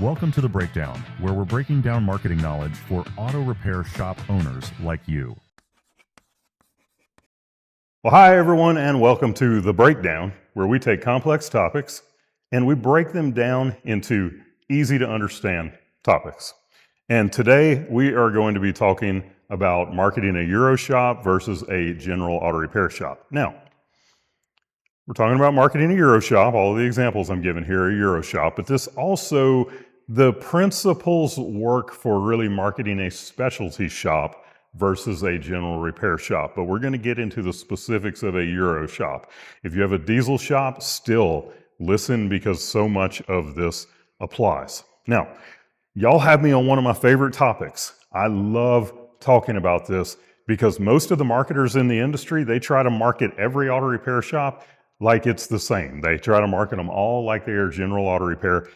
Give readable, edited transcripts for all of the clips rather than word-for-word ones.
Welcome to The Breakdown, where we're breaking down marketing knowledge for auto repair shop owners like you. Well, hi everyone, and welcome to The Breakdown, where we take complex topics and we break them down into easy to understand topics. And today we are going to be talking about marketing a Euro shop versus a general auto repair shop. Now, we're talking about marketing a Euro shop. All of the examples I'm giving here are Euro shop, but the principles work for really marketing a specialty shop versus a general repair shop. But we're going to get into the specifics of a Euro shop. If you have a diesel shop, still listen because so much of this applies. Now, y'all have me on one of my favorite topics. I love talking about this because most of the marketers in the industry, they try to market every auto repair shop like it's the same. They try to market them all like they are general auto repair,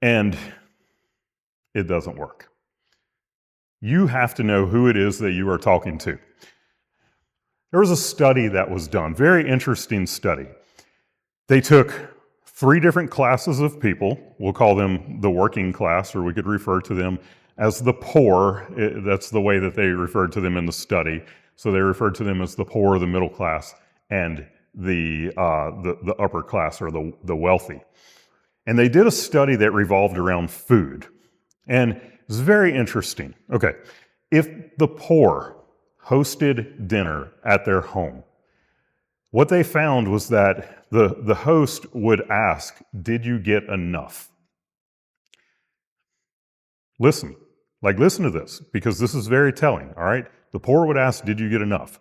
and it doesn't work. You have to know who it is that you are talking to. There was a study that was done, very interesting study. They took 3 different classes of people. We'll call them the working class, or we could refer to them as the poor. That's the way that they referred to them in the study. So they referred to them as the poor, the middle class, and the upper class, or the wealthy. And they did a study that revolved around food. And it's very interesting. Okay, if the poor hosted dinner at their home, what they found was that the host would ask, "Did you get enough?" Listen to this, because this is very telling, all right? The poor would ask, "Did you get enough?"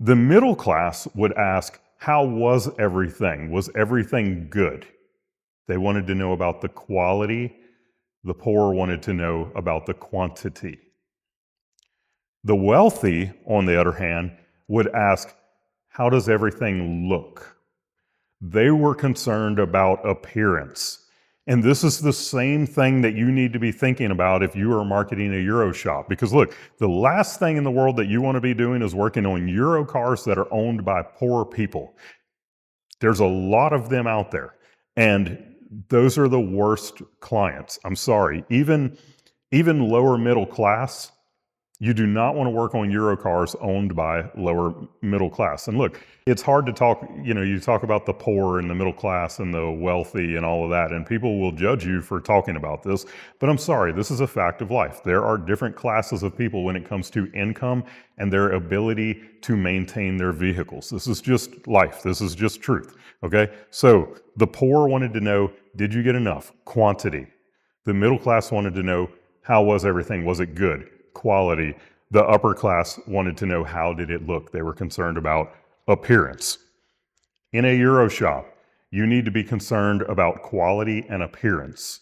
The middle class would ask, "How was everything? Was everything good?" They wanted to know about the quality. The poor wanted to know about the quantity. The wealthy, on the other hand, would ask, "How does everything look?" They were concerned about appearance. And this is the same thing that you need to be thinking about if you are marketing a Euro shop. Because look, the last thing in the world that you want to be doing is working on Euro cars that are owned by poor people. There's a lot of them out there. And those are the worst clients. I'm sorry. Even lower middle class, you do not want to work on Euro cars owned by lower middle class. And look, it's hard to talk, you talk about the poor and the middle class and the wealthy and all of that, and people will judge you for talking about this. But I'm sorry, this is a fact of life. There are different classes of people when it comes to income and their ability to maintain their vehicles. This is just life. This is just truth. Okay? So the poor wanted to know, did you get enough? Quantity. The middle class wanted to know, how was everything? Was it good? Quality. The upper class wanted to know, how did it look? They were concerned about appearance. In a Euro shop, you need to be concerned about quality and appearance.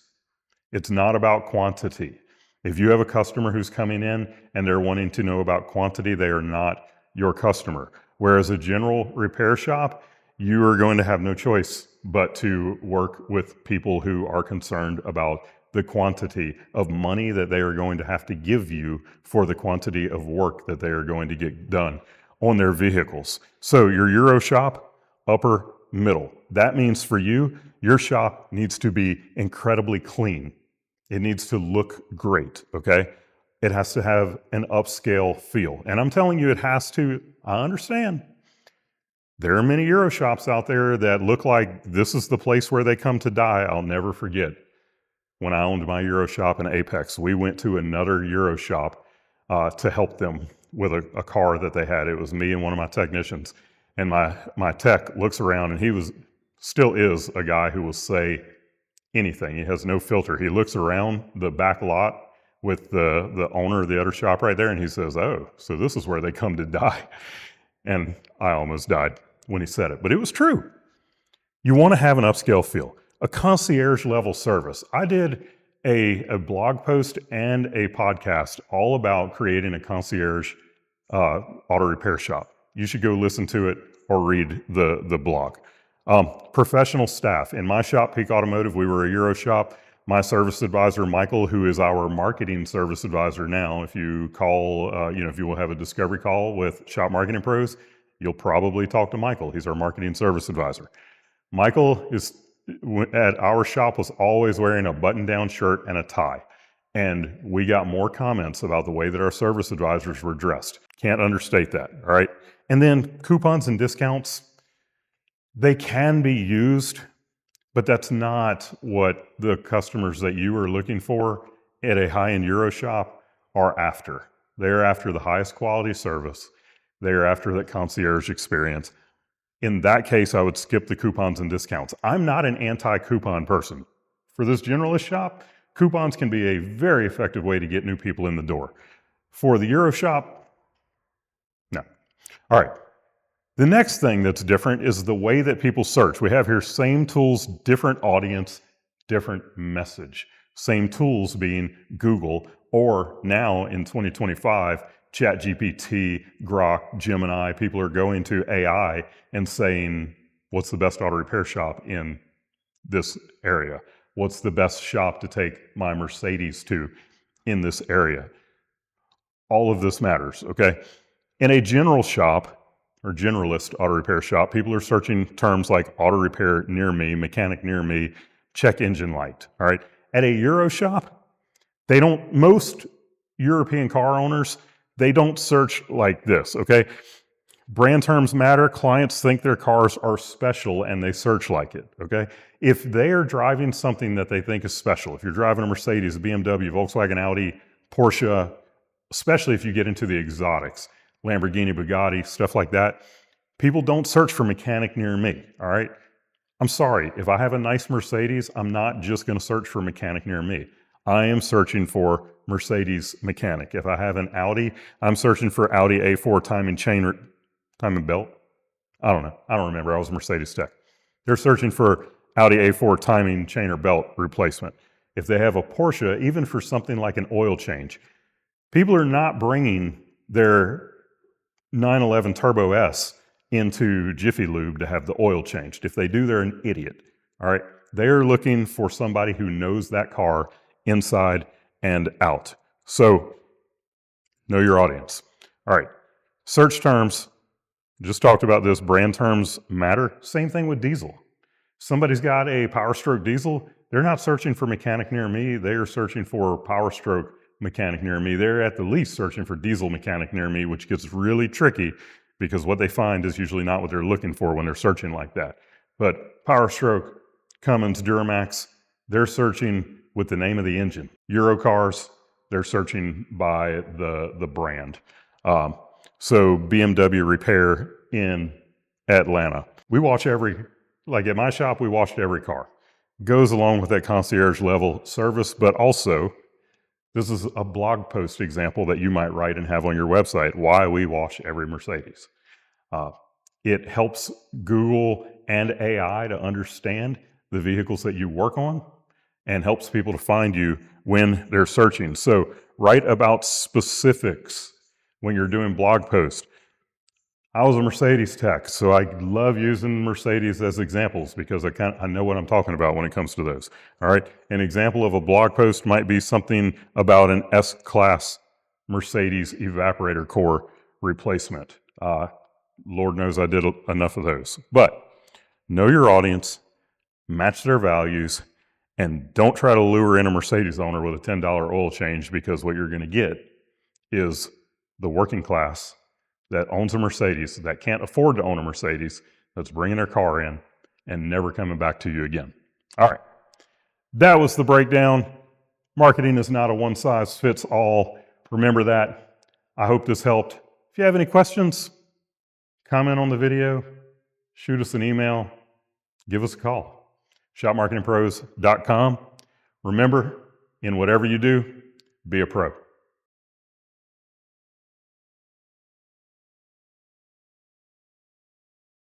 It's not about quantity. If you have a customer who's coming in and they're wanting to know about quantity, they are not your customer. Whereas a general repair shop, you are going to have no choice but to work with people who are concerned about the quantity of money that they are going to have to give you for the quantity of work that they are going to get done on their vehicles. So your Euro shop, upper, middle. That means for you, your shop needs to be incredibly clean. It needs to look great, okay? It has to have an upscale feel. And I'm telling you, it has to. I understand. There are many Euro shops out there that look like this is the place where they come to die. I'll never forget. When I owned my Euro shop in Apex, we went to another Euro shop to help them with a car that they had. It was me and one of my technicians. And my tech looks around, and he still is a guy who will say anything. He has no filter. He looks around the back lot with the owner of the other shop right there, and he says, "Oh, so this is where they come to die." And I almost died when he said it, but it was true. You want to have an upscale feel. A concierge-level service. I did a blog post and a podcast all about creating a concierge auto repair shop. You should go listen to it or read the blog. Professional staff. In my shop, Peak Automotive, we were a Euro shop. My service advisor, Michael, who is our marketing service advisor now, if you call, if you will have a discovery call with Shop Marketing Pros, you'll probably talk to Michael. He's our marketing service advisor. Michael is at our shop was always wearing a button-down shirt and a tie. And we got more comments about the way that our service advisors were dressed. Can't understate that, all right? And then coupons and discounts, they can be used, but that's not what the customers that you are looking for at a high-end Euro shop are after. They're after the highest quality service. They're after that concierge experience. In that case, I would skip the coupons and discounts. I'm not an anti-coupon person. For this generalist shop, coupons can be a very effective way to get new people in the door. For the Euro shop, no. All right. The next thing that's different is the way that people search. We have here same tools, different audience, different message. Same tools being Google, or now in 2025, ChatGPT, Grok, Gemini. People are going to AI and saying, what's the best auto repair shop in this area? What's the best shop to take my Mercedes to in this area? All of this matters, okay? In a general shop, or generalist auto repair shop, people are searching terms like auto repair near me, mechanic near me, check engine light, all right? At a Euro shop, most European car owners, they don't search like this, okay? Brand terms matter. Clients think their cars are special and they search like it, okay? If they are driving something that they think is special, if you're driving a Mercedes, a BMW, Volkswagen, Audi, Porsche, especially if you get into the exotics, Lamborghini, Bugatti, stuff like that, people don't search for mechanic near me, all right? I'm sorry, if I have a nice Mercedes, I'm not just gonna search for mechanic near me. I am searching for Mercedes mechanic. If I have an Audi, I'm searching for Audi A4 timing belt. I don't know. I don't remember. I was a Mercedes tech. They're searching for Audi A4 timing chain or belt replacement. If they have a Porsche, even for something like an oil change, people are not bringing their 911 Turbo S into Jiffy Lube to have the oil changed. If they do, they're an idiot. All right. They're looking for somebody who knows that car inside and out. So know your audience. All right. Search terms. Just talked about this. Brand terms matter. Same thing with diesel. Somebody's got a Power Stroke diesel. They're not searching for mechanic near me. They are searching for Power Stroke mechanic near me. They're at the least searching for diesel mechanic near me, which gets really tricky because what they find is usually not what they're looking for when they're searching like that. But Power Stroke, Cummins, Duramax, they're searching with the name of the engine. Euro cars, they're searching by the brand. So BMW repair in Atlanta. We watch like at my shop, we watched every car. Goes along with that concierge level service, but also this is a blog post example that you might write and have on your website, why we wash every Mercedes. It helps Google and AI to understand the vehicles that you work on and helps people to find you when they're searching. So write about specifics when you're doing blog posts. I was a Mercedes tech, so I love using Mercedes as examples because I know what I'm talking about when it comes to those. All right, an example of a blog post might be something about an S-Class Mercedes evaporator core replacement. Lord knows I did enough of those. But know your audience, match their values, and don't try to lure in a Mercedes owner with a $10 oil change, because what you're going to get is the working class that owns a Mercedes, that can't afford to own a Mercedes, that's bringing their car in and never coming back to you again. All right, that was the breakdown. Marketing is not a one-size-fits-all. Remember that. I hope this helped. If you have any questions, comment on the video, shoot us an email, give us a call. shopmarketingpros.com. Remember, in whatever you do, be a pro.